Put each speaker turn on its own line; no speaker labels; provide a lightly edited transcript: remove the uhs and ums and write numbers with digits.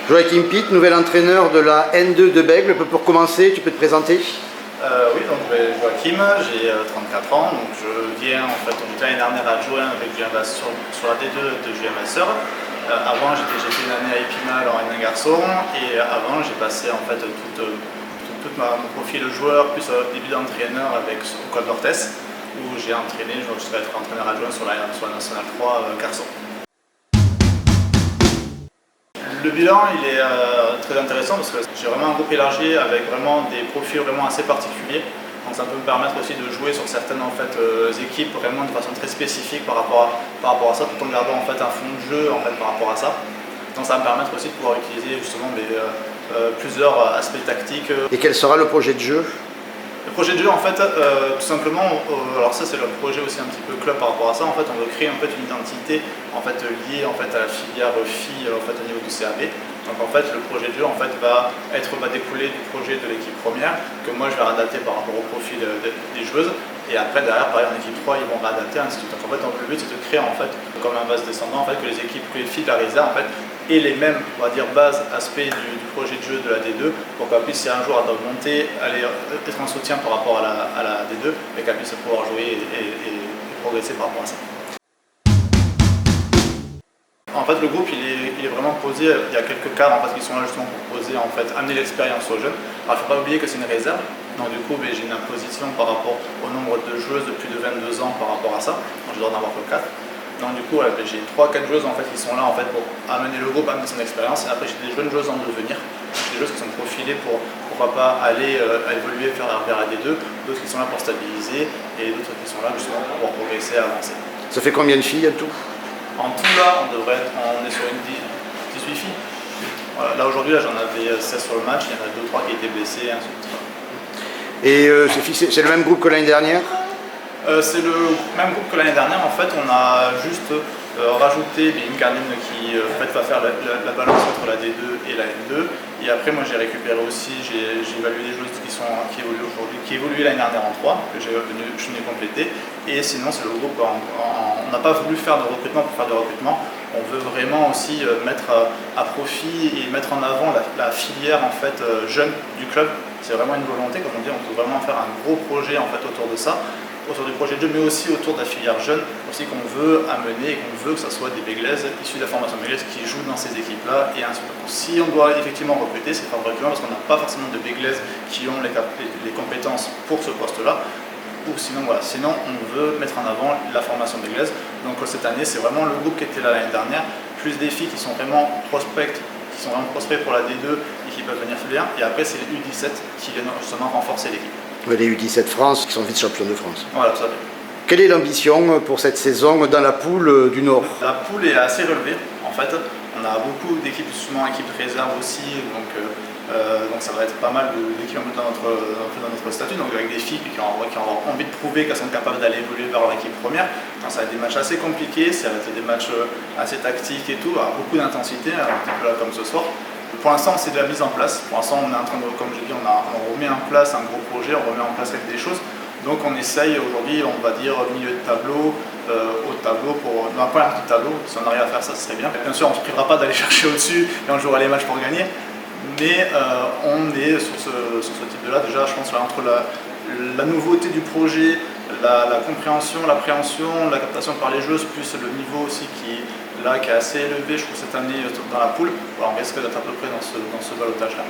Joachim Pitt, nouvel entraîneur de la N2 de Bègles. Pour commencer, tu peux te présenter?
Oui, donc Joachim, j'ai 34 ans, donc je viens en fait l'année dernière adjoint avec GMS sur la D2 de GMS. Avant j'ai fait une année à Épinal en N1 garçon et avant j'ai passé en fait tout mon profil de joueur plus début d'entraîneur avec au Col d'Orthez où j'ai entraîné, je vais être entraîneur adjoint sur la Nationale 3 garçon. Le bilan il est très intéressant parce que j'ai vraiment un groupe élargi avec vraiment des profils vraiment assez particuliers. Donc ça peut me permettre aussi de jouer sur certaines en fait, équipes vraiment de façon très spécifique par rapport à ça, tout en gardant en fait, un fond de jeu en fait, par rapport à ça. Donc ça va me permettre aussi de pouvoir utiliser justement plusieurs aspects tactiques.
Et quel sera le projet de jeu?
Le projet de jeu en fait, tout simplement, alors ça c'est le projet aussi un petit peu club par rapport à ça, en fait on veut créer en fait, une identité en fait, liée en fait, à la filière filles en fait, au niveau du CAB. Donc en fait le projet de jeu en fait, va découler du projet de l'équipe première que moi je vais adapter par rapport au profil des joueuses et après derrière pareil en équipe 3 ils vont réadapter ainsi de suite. Donc en fait le but c'est de créer en fait comme un base descendant en fait, que les filles de la réserve en fait, et les mêmes, on va dire, bases, aspects du projet de jeu de la D2 pour qu'elle puisse, si un jour elle doit monter, être en soutien par rapport à la D2 et qu'elle puisse pouvoir jouer et progresser par rapport à ça. En fait, le groupe il est vraiment posé, il y a quelques cadres en fait, qui sont là justement pour poser, en fait, amener l'expérience aux jeunes. Alors il ne faut pas oublier que c'est une réserve, donc du coup j'ai une imposition par rapport au nombre de joueuses de plus de 22 ans par rapport à ça, donc je dois en avoir que 4. Donc du coup, j'ai 3-4 joueuses en fait, qui sont là en fait, pour amener le groupe, amener son expérience. Et après, j'ai des jeunes joueuses en devenir, des joueuses qui sont profilées pour pourquoi pas aller évoluer vers la D2, d'autres qui sont là pour stabiliser et d'autres qui sont là justement pour pouvoir progresser et avancer.
Ça fait combien de filles en tout?
En tout là, on est sur une 18 filles. Voilà, là aujourd'hui, j'en avais 16 sur le match, il y en a 2-3 qui étaient blessés, ainsi de suite.
Et c'est le même groupe que l'année dernière?
C'est le même groupe que l'année dernière. En fait, on a juste rajouté une gardienne qui en fait, va faire la balance entre la D2 et la N2. Et après, moi, j'ai récupéré aussi, j'ai évalué des joueuses qui évoluent aujourd'hui, qui évoluaient l'année dernière en 3, que je suis venu compléter. Et sinon, c'est le groupe, on n'a pas voulu faire de recrutement pour faire de recrutement. On veut vraiment aussi mettre à profit et mettre en avant la filière en fait, jeune du club. C'est vraiment une volonté, comme on dit, on peut vraiment faire un gros projet en fait, autour de ça. Autour du projet de jeu, mais aussi autour de la filière jeune, aussi qu'on veut amener et qu'on veut que ce soit des Béglaises issues de la formation Béglaise qui jouent dans ces équipes-là et ainsi de suite. Si on doit effectivement recruter, c'est pas un recrutement parce qu'on n'a pas forcément de Béglaises qui ont les compétences pour ce poste-là. Ou sinon, voilà, sinon on veut mettre en avant la formation Béglaise. Donc cette année, c'est vraiment le groupe qui était là l'année dernière, plus des filles qui sont vraiment prospects pour la D2 et qui peuvent venir faire. Et après, c'est les U17 qui viennent justement renforcer l'équipe.
Les U17 France qui sont vice-champions de France.
Voilà, tout à fait.
Quelle est l'ambition pour cette saison dans la poule du Nord?
La poule est assez relevée. En fait, on a beaucoup d'équipes, souvent équipes de réserve aussi, donc ça va être pas mal d'équipes dans notre statut, donc avec des filles qui ont envie de prouver qu'elles sont capables d'aller évoluer vers leur équipe première. Donc, ça va être des matchs assez compliqués, ça va être des matchs assez tactiques et tout, avec beaucoup d'intensité, un petit peu là comme ce soir. Pour l'instant, c'est de la mise en place. Pour l'instant, on est en train de, comme j'ai dit, on remet en place un gros projet, on remet en place des choses. Donc on essaye aujourd'hui, on va dire, milieu de tableau, haut de tableau, dans la première partie de tableau. Si on arrive à faire ça, ce serait bien. Bien sûr, on ne se privera pas d'aller chercher au-dessus et on jouera les matchs pour gagner. Mais on est sur ce type de là, déjà, je pense, là, entre la nouveauté du projet, la compréhension, l'appréhension, la captation par les joueuses, plus le niveau aussi qui est assez élevé, je trouve, cette année dans la poule. Alors, on risque d'être à peu près dans ce ballottage-là.